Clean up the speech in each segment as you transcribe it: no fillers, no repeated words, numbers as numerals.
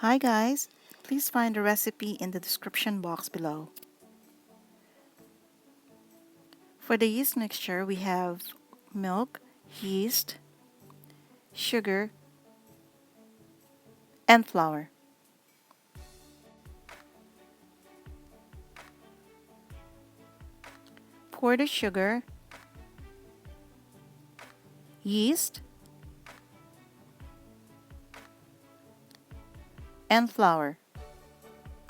Hi guys, please find the recipe in the description box below. For the yeast mixture, we have milk, yeast, sugar, and flour. Pour the sugar, yeast, and flour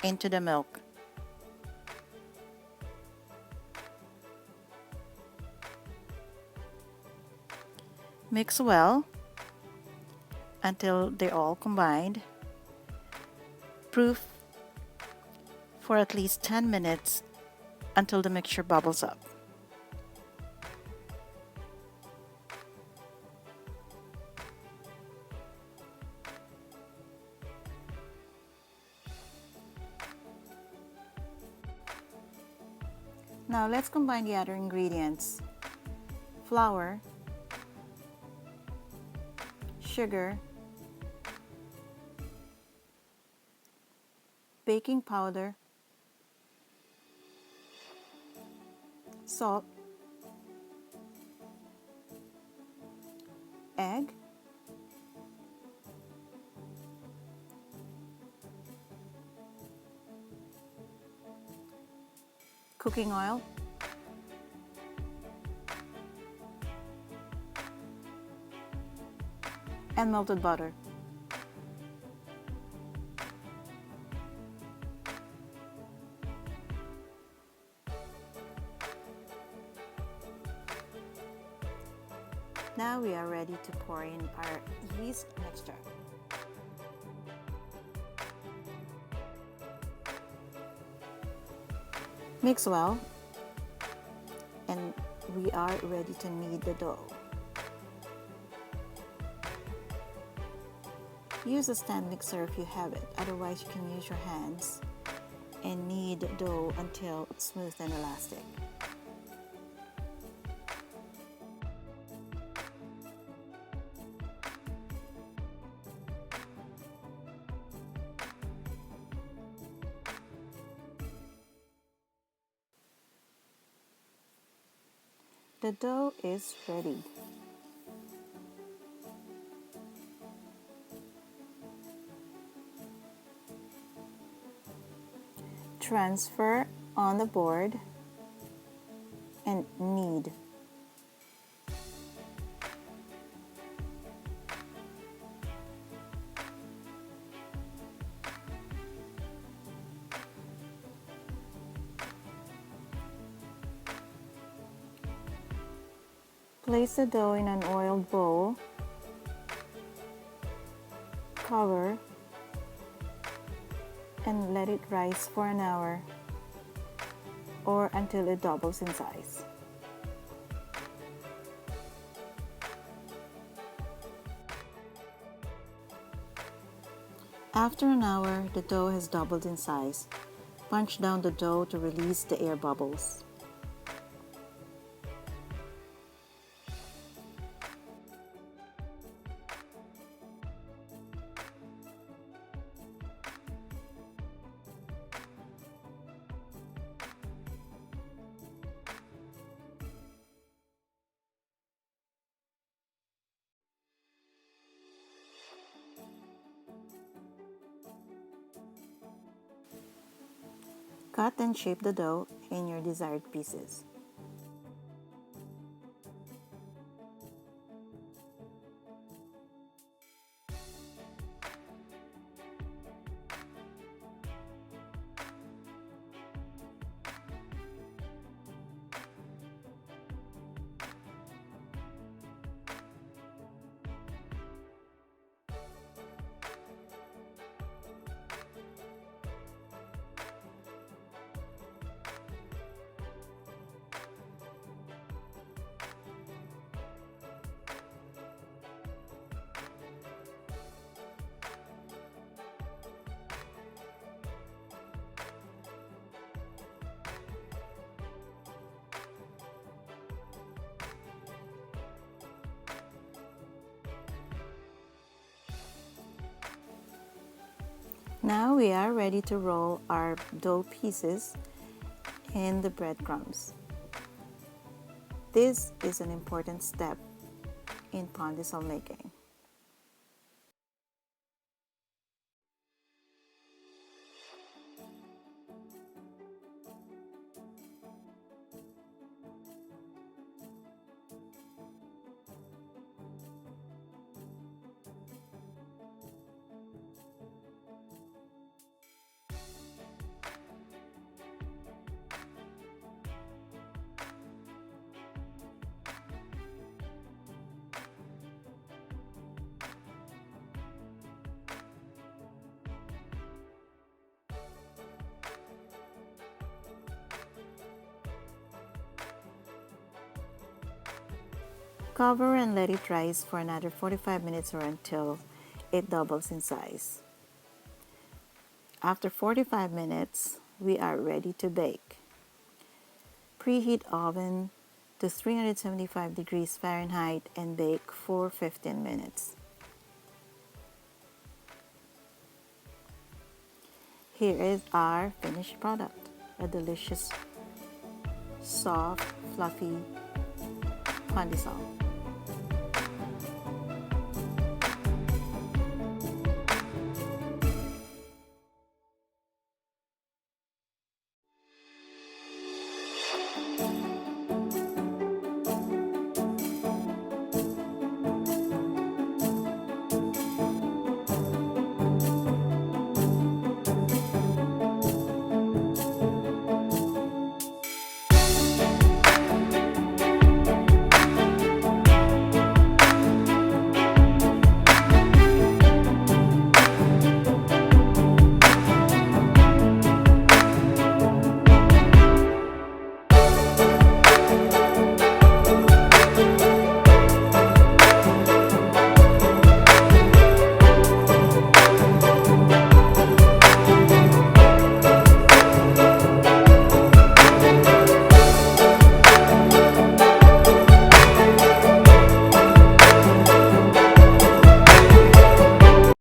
into the milk. Mix well until they're all combined. Proof for at least 10 minutes until the mixture bubbles up. Now let's combine the other ingredients. Flour, sugar, baking powder, salt, egg, cooking oil, and melted butter. Now we are ready to pour in our yeast mixture. Mix well, and we are ready to knead the dough. Use a stand mixer if you have it, otherwise you can use your hands and knead dough until it's smooth and elastic. The dough is ready. Transfer on the board and knead. Place the dough in an oiled bowl. Cover and let it rise for an hour or until it doubles in size. After an hour, the dough has doubled in size. Punch down the dough to release the air bubbles. Cut and shape the dough in your desired pieces. Now we are ready to roll our dough pieces in the breadcrumbs. This is an important step in pandesal making. Cover and let it rise for another 45 minutes or until it doubles in size. After 45 minutes, we are ready to bake. Preheat oven to 375 degrees Fahrenheit and bake for 15 minutes. Here is our finished product, a delicious, soft, fluffy pandesal.